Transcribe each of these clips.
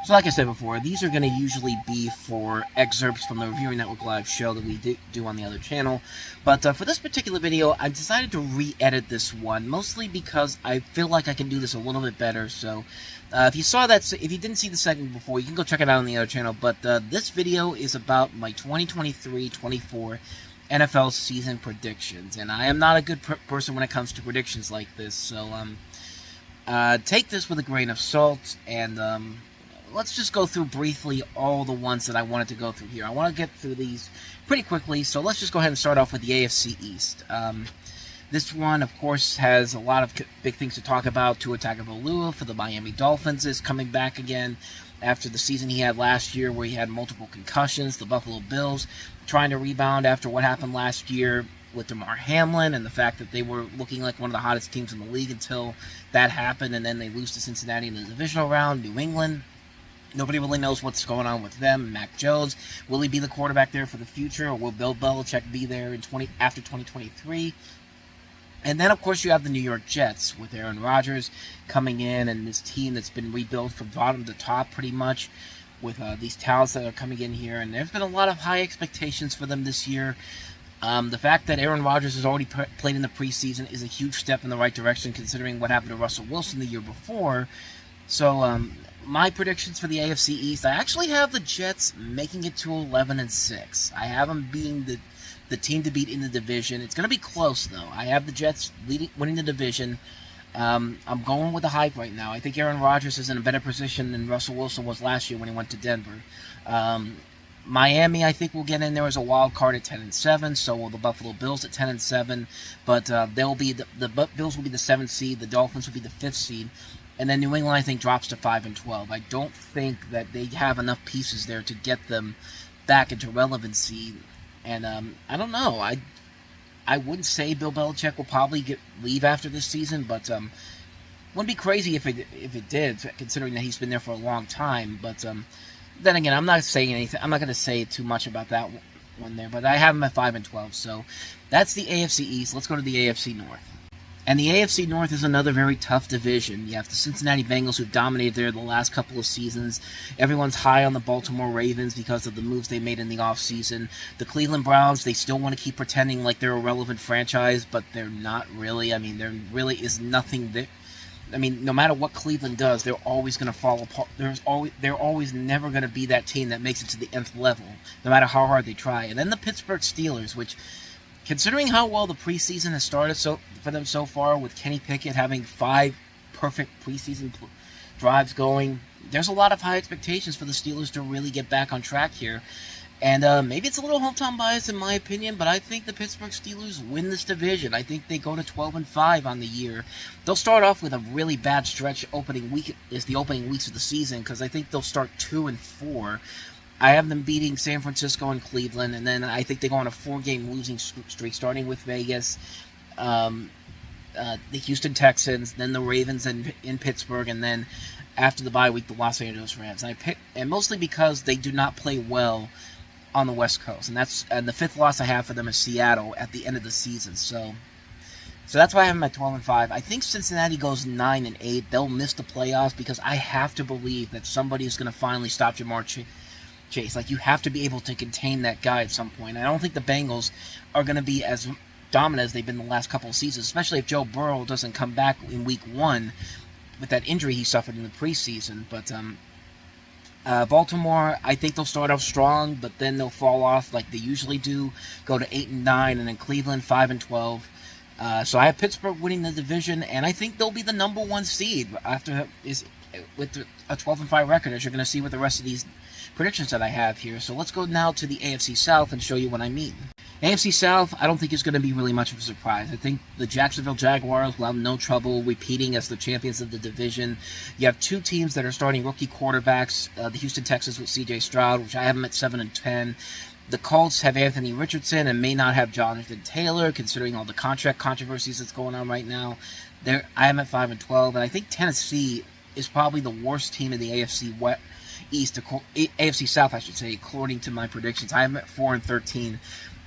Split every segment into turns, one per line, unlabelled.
So like I said before, these are going to usually be for excerpts from the Reviewing Network Live show that we do on the other channel. But for this particular video, I decided to re-edit this one, mostly because I feel like I can do this a little bit better. So if you didn't see the segment before, you can go check it out on the other channel. But this video is about my 2023-24 NFL season predictions. And I am not a good person when it comes to predictions like this. So take this with a grain of salt, and let's just go through briefly all the ones that I wanted to go through here. I want to get through these pretty quickly, so let's just go ahead and start off with the AFC East. This one, of course, has a lot of big things to talk about. Tua Tagovailoa for the Miami Dolphins is coming back again after the season he had last year where he had multiple concussions. The Buffalo Bills trying to rebound after what happened last year with DeMar Hamlin and the fact that they were looking like one of the hottest teams in the league until that happened, and then they lose to Cincinnati in the divisional round. New England, nobody really knows what's going on with them. Mac Jones, will he be the quarterback there for the future, or will Bill Belichick be there after 2023? And then, of course, you have the New York Jets with Aaron Rodgers coming in, and this team that's been rebuilt from bottom to top pretty much with these talents that are coming in here. And there's been a lot of high expectations for them this year. The fact that Aaron Rodgers has already played in the preseason is a huge step in the right direction considering what happened to Russell Wilson the year before. So, my predictions for the AFC East, I actually have the Jets making it to 11-6. I have them being the team to beat in the division. It's going to be close, though. I have the Jets winning the division. I'm going with the hype right now. I think Aaron Rodgers is in a better position than Russell Wilson was last year when he went to Denver. Miami, I think, will get in there as a wild card at 10-7. So will the Buffalo Bills at 10-7. But they'll be the Bills will be the 7th seed. The Dolphins will be the 5th seed. And then New England, I think, drops to 5-12. I don't think that they have enough pieces there to get them back into relevancy. And I don't know. I wouldn't say Bill Belichick will probably leave after this season, but wouldn't be crazy if it did, considering that he's been there for a long time. But then again, I'm not saying anything. I'm not going to say too much about that one there. But I have him at 5-12. So that's the AFC East. Let's go to the AFC North. And the AFC North is another very tough division. You have the Cincinnati Bengals, who've dominated there the last couple of seasons. Everyone's high on the Baltimore Ravens because of the moves they made in the offseason. The Cleveland Browns, they still want to keep pretending like they're a relevant franchise, but they're not really. I mean, there really is nothing there. I mean, no matter what Cleveland does, they're always going to fall apart. They're always never going to be that team that makes it to the nth level, no matter how hard they try. And then the Pittsburgh Steelers, which, considering how well the preseason has started for them so far, with Kenny Pickett having 5 perfect preseason drives going, there's a lot of high expectations for the Steelers to really get back on track here. And maybe it's a little hometown bias in my opinion, but I think the Pittsburgh Steelers win this division. I think they go to 12-5 on the year. They'll start off with a really bad stretch opening week, is the opening weeks of the season, because I think they'll start 2-4. I have them beating San Francisco and Cleveland, and then I think they go on a 4-game losing streak, starting with Vegas, the Houston Texans, then the Ravens in Pittsburgh, and then after the bye week, the Los Angeles Rams. And mostly because they do not play well on the West Coast, and the 5th loss I have for them is Seattle at the end of the season. So that's why I have them at 12-5. I think Cincinnati goes 9-8. They'll miss the playoffs because I have to believe that somebody is going to finally stop Jamar Chase. Like, you have to be able to contain that guy at some point. I don't think the Bengals are going to be as dominant as they've been the last couple of seasons, especially if Joe Burrow doesn't come back in week 1 with that injury he suffered in the preseason. But Baltimore, I think they'll start off strong, but then they'll fall off like they usually do, go to 8-9, and then Cleveland 5-12. So I have Pittsburgh winning the division, and I think they'll be the number 1 seed with a 12-5 record, as you're going to see with the rest of these predictions that I have here. So let's go now to the AFC South and show you what I mean. AFC South, I don't think is going to be really much of a surprise. I think the Jacksonville Jaguars will have no trouble repeating as the champions of the division. You have 2 teams that are starting rookie quarterbacks, the Houston Texans with C.J. Stroud, which I have them at 7-10. The Colts have Anthony Richardson and may not have Jonathan Taylor, considering all the contract controversies that's going on right now. I am at 5-12, and I think Tennessee is probably the worst team in the AFC East, AFC South, I should say, according to my predictions. I am at 4-13.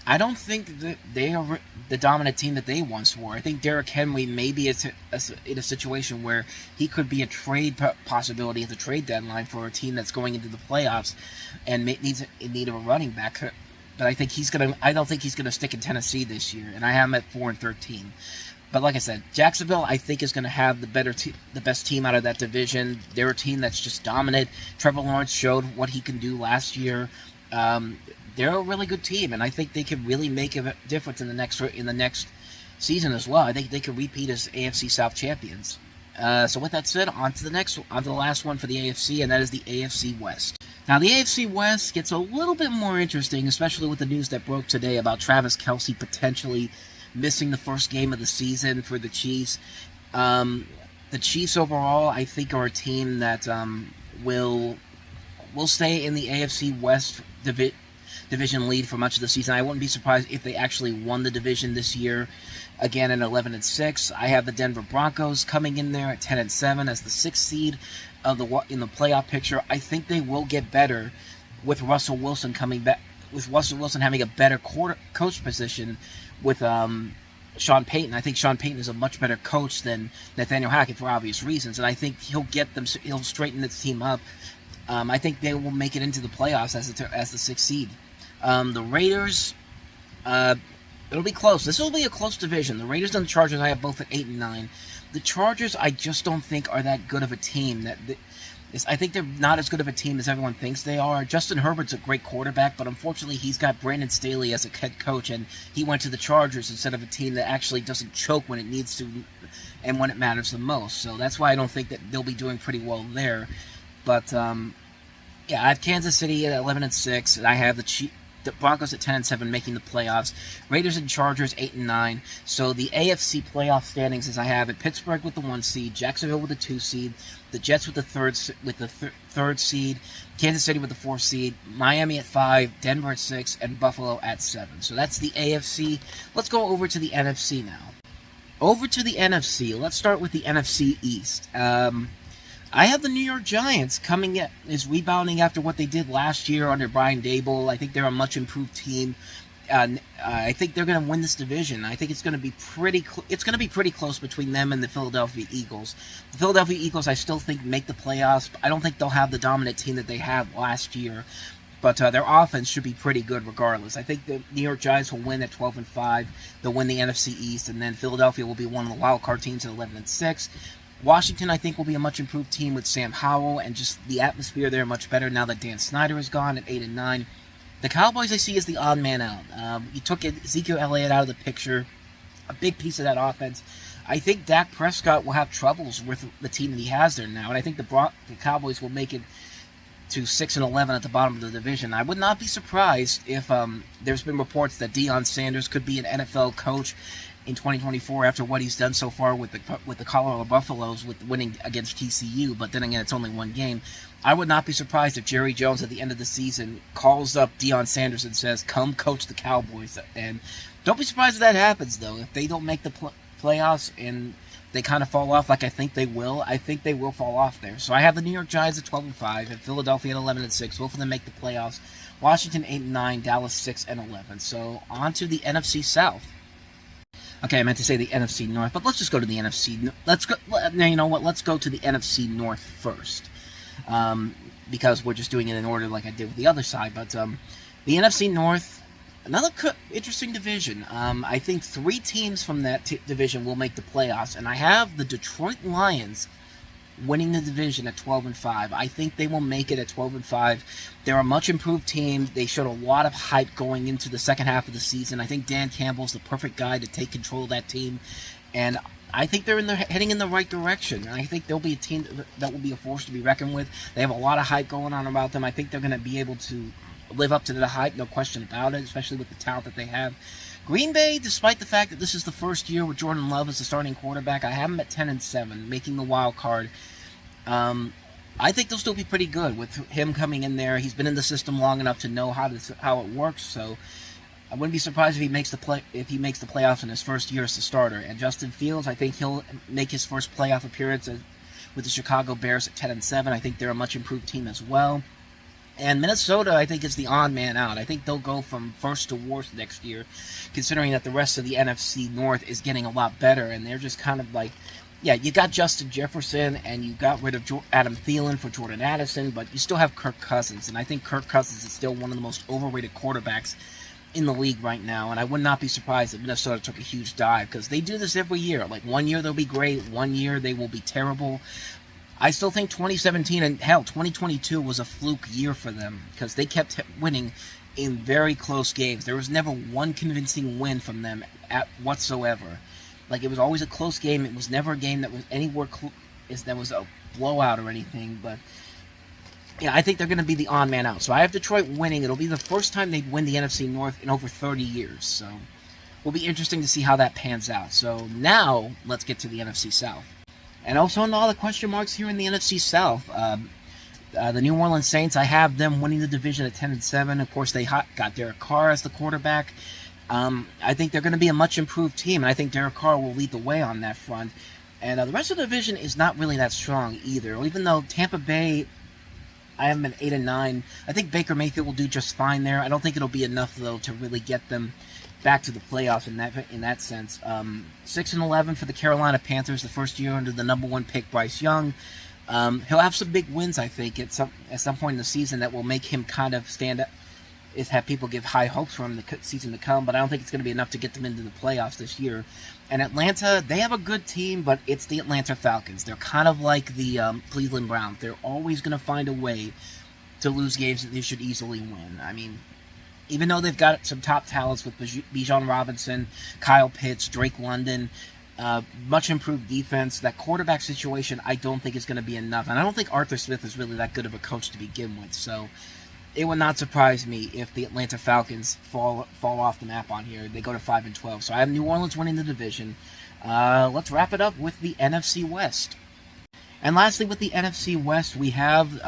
I don't think that they are the dominant team that they once were. I think Derrick Henry may be in a situation where he could be a trade possibility at the trade deadline for a team that's going into the playoffs and needs in need of a running back. But I think I don't think he's gonna stick in Tennessee this year, and I have him at 4-13. But like I said, Jacksonville, I think, is going to have the best team out of that division. They're a team that's just dominant. Trevor Lawrence showed what he can do last year. They're a really good team, and I think they could really make a difference in the next season as well. I think they could repeat as AFC South champions. So with that said, on to the last one for the AFC, and that is the AFC West. Now, the AFC West gets a little bit more interesting, especially with the news that broke today about Travis Kelce potentially missing the first game of the season for the Chiefs. The Chiefs overall, I think, are a team that will stay in the AFC West division lead for much of the season. I wouldn't be surprised if they actually won the division this year, again at 11-6. I have the Denver Broncos coming in there at 10-7 as the 6th seed in the playoff picture. I think they will get better with Russell Wilson coming back, with Russell Wilson having a better coach position with Sean Payton. I think Sean Payton is a much better coach than Nathaniel Hackett for obvious reasons, and I think he'll straighten this team up. I think they will make it into the playoffs as the 6th seed. The Raiders, it'll be close. This will be a close division. The Raiders and the Chargers, I have both at 8-9. The Chargers, I just don't think are that good of a team. I think they're not as good of a team as everyone thinks they are. Justin Herbert's a great quarterback, but unfortunately he's got Brandon Staley as a head coach, and he went to the Chargers instead of a team that actually doesn't choke when it needs to and when it matters the most. So that's why I don't think that they'll be doing pretty well there. But yeah, I have Kansas City at 11-6, and I have the Broncos at 10-7 making the playoffs. Raiders and Chargers 8-9. So the AFC playoff standings, as I have it: Pittsburgh with the 1 seed, Jacksonville with the 2 seed, the Jets with the third seed, Kansas City with the 4th seed, Miami at 5, Denver at 6, and Buffalo at 7. So that's the AFC. Let's go over to the NFC now. Over to the NFC. Let's start with the NFC East. I have the New York Giants is rebounding after what they did last year under Brian Daboll. I think they're a much improved team. I think they're going to win this division. I think it's going to be pretty close between them and the Philadelphia Eagles. The Philadelphia Eagles, I still think, make the playoffs. I don't think they'll have the dominant team that they had last year, but their offense should be pretty good regardless. I think the New York Giants will win at 12-5. They'll win the NFC East, and then Philadelphia will be one of the wild card teams at 11-6. Washington, I think, will be a much improved team with Sam Howell, and just the atmosphere there much better now that Dan Snyder is gone at 8-9. The Cowboys, I see, as the odd man out. You took Ezekiel Elliott out of the picture, a big piece of that offense. I think Dak Prescott will have troubles with the team that he has there now, and I think the Cowboys will make it to 6-11 at the bottom of the division. I would not be surprised if there's been reports that Deion Sanders could be an NFL coach in 2024 after what he's done so far with the Colorado Buffaloes with winning against TCU, but then again, it's only one game. I would not be surprised if Jerry Jones at the end of the season calls up Deion Sanders and says, "Come coach the Cowboys." And don't be surprised if that happens, though. If they don't make the playoffs and they kind of fall off like I think they will fall off there. So I have the New York Giants at 12-5 and Philadelphia at 11-6. Both of them make the playoffs. Washington 8-9, Dallas 6-11. So on to the NFC South. Okay, I meant to say the NFC North, but let's just go to the NFC. Let's go. You know what? Let's go to the NFC North first, because we're just doing it in order like I did with the other side. But the NFC North, another interesting division. I think 3 teams from that division will make the playoffs, and I have the Detroit Lions winning the division at 12-5. I think they will make it at 12-5. They're a much improved team. They showed a lot of hype going into the second half of the season. I think Dan Campbell's the perfect guy to take control of that team, and I think they're heading in the right direction. And I think they'll be a team that will be a force to be reckoned with. They have a lot of hype going on about them. I think they're going to be able to live up to the hype, no question about it, especially with the talent that they have. Green Bay, despite the fact that this is the first year with Jordan Love as the starting quarterback, I have them at 10-7, making the wild card. I think they'll still be pretty good with him coming in there. He's been in the system long enough to know how it works. So I wouldn't be surprised if he makes the playoffs in his first year as the starter. And Justin Fields, I think he'll make his first playoff appearance with the Chicago Bears at 10-7. I think they're a much improved team as well. And Minnesota, I think, is the odd man out. I think they'll go from first to worst next year, considering that the rest of the NFC North is getting a lot better, and they're just kind of like, yeah, you got Justin Jefferson, and you got rid of Adam Thielen for Jordan Addison, but you still have Kirk Cousins, and I think Kirk Cousins is still one of the most overrated quarterbacks in the league right now, and I would not be surprised if Minnesota took a huge dive, because they do this every year. Like, one year they'll be great, one year they will be terrible. I still think 2017 and, hell, 2022 was a fluke year for them, because they kept winning in very close games. There was never one convincing win from them whatsoever. Like, it was always a close game. It was never a game that was anywhere that was a blowout or anything. But, yeah, I think they're going to be the odd man out. So I have Detroit winning. It'll be the first time they win the NFC North in over 30 years. So it will be interesting to see how that pans out. So now let's get to the NFC South. And also on all the question marks here in the NFC South. The New Orleans Saints, I have them winning the division at 10-7. Of course, they got Derek Carr as the quarterback. I think they're going to be a much improved team, and I think Derek Carr will lead the way on that front. And the rest of the division is not really that strong either. Even though Tampa Bay, I have them at 8-9. I think Baker Mayfield will do just fine there. I don't think it'll be enough though to really get them back to the playoffs in that sense. 6-11 for the Carolina Panthers, the first year under the number 1 pick Bryce Young. He'll have some big wins, I think, at some point in the season that will make him kind of stand up. Have people give high hopes for him the season to come, but I don't think it's going to be enough to get them into the playoffs this year. And Atlanta, they have a good team, but it's the Atlanta Falcons. They're kind of like the Cleveland Browns. They're always going to find a way to lose games that they should easily win. I mean, even though they've got some top talents with Bijan Robinson, Kyle Pitts, Drake London, much improved defense, that quarterback situation I don't think is going to be enough. And I don't think Arthur Smith is really that good of a coach to begin with. So it would not surprise me if the Atlanta Falcons fall off the map on here. They go to 5-12. So I have New Orleans winning the division. Let's wrap it up with the NFC West. And lastly, with the NFC West, we have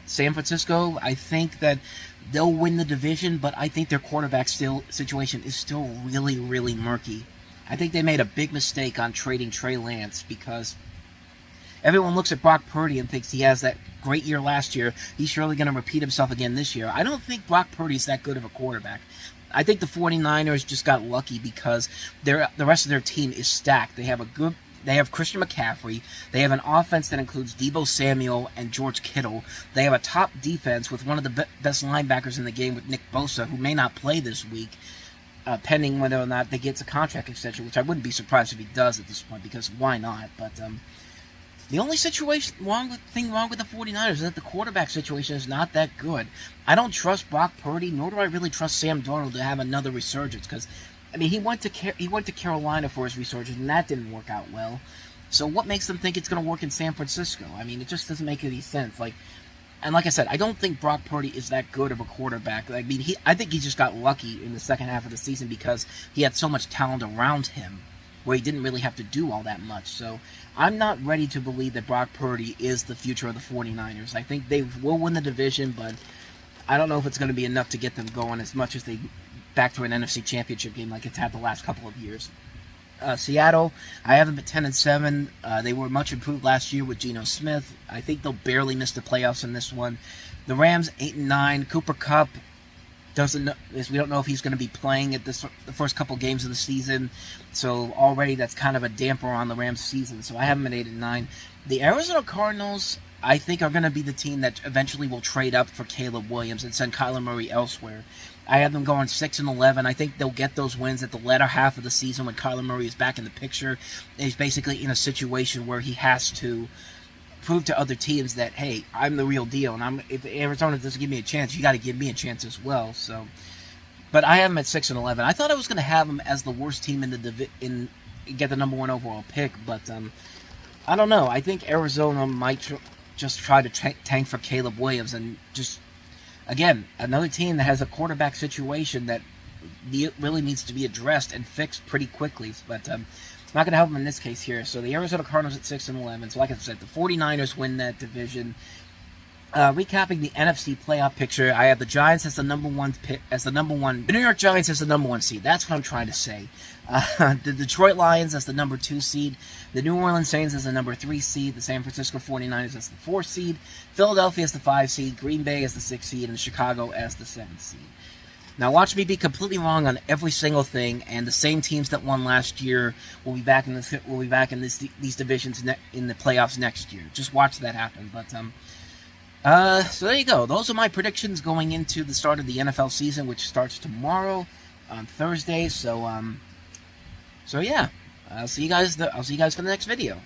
San Francisco. I think that they'll win the division, but I think their quarterback situation is still really, really murky. I think they made a big mistake on trading Trey Lance, because everyone looks at Brock Purdy and thinks he has that great year last year. He's surely going to repeat himself again this year. I don't think Brock Purdy's that good of a quarterback. I think the 49ers just got lucky because the rest of their team is stacked. They have Christian McCaffrey. They have an offense that includes Deebo Samuel and George Kittle. They have a top defense with one of the best linebackers in the game with Nick Bosa, who may not play this week, pending whether or not they get a contract extension, which I wouldn't be surprised if he does at this point, because why not? But the only thing wrong with the 49ers is that the quarterback situation is not that good. I don't trust Brock Purdy, nor do I really trust Sam Darnold to have another resurgence, because I mean, he went to Carolina for his resurgence, and that didn't work out well. So what makes them think it's going to work in San Francisco? I mean, it just doesn't make any sense. Like I said, I don't think Brock Purdy is that good of a quarterback. I mean, I think he just got lucky in the second half of the season because he had so much talent around him, where he didn't really have to do all that much. So I'm not ready to believe that Brock Purdy is the future of the 49ers. I think they will win the division, but I don't know if it's going to be enough to get them going as much as they back to an NFC Championship game like it's had the last couple of years. Seattle, I have them at 10-7. They were much improved last year with Geno Smith. I think they'll barely miss the playoffs in this one. The Rams, 8-9. Cooper Kupp we don't know if he's going to be playing at the first couple games of the season. So already that's kind of a damper on the Rams' season. So I have them at 8-9. The Arizona Cardinals, I think, are going to be the team that eventually will trade up for Caleb Williams and send Kyler Murray elsewhere. I have them going 6-11. I think they'll get those wins at the latter half of the season when Kyler Murray is back in the picture. And he's basically in a situation where he has to prove to other teams that, hey, I'm the real deal, and if Arizona doesn't give me a chance, you got to give me a chance as well. So, but I have them at 6-11. I thought I was going to have them as the worst team in get the number 1 overall pick, but I don't know. I think Arizona might just try to tank for Caleb Williams, and just, again, another team that has a quarterback situation that really needs to be addressed and fixed pretty quickly. But it's not going to help them in this case here. So the Arizona Cardinals at 6-11. So like I said, the 49ers win that division. Recapping the NFC playoff picture, I have the Giants as the number one pick, the New York Giants as the number 1 seed. That's what I'm trying to say. The Detroit Lions as the number 2 seed, the New Orleans Saints as the number 3 seed, the San Francisco 49ers as the 4 seed, Philadelphia as the 5 seed, Green Bay as the 6 seed, and Chicago as the 7 seed. Now watch me be completely wrong on every single thing, and the same teams that won last year will be back in this. These divisions in the playoffs next year. Just watch that happen. But so there you go. Those are my predictions going into the start of the NFL season, which starts tomorrow on Thursday. So yeah, I'll see you guys for the next video.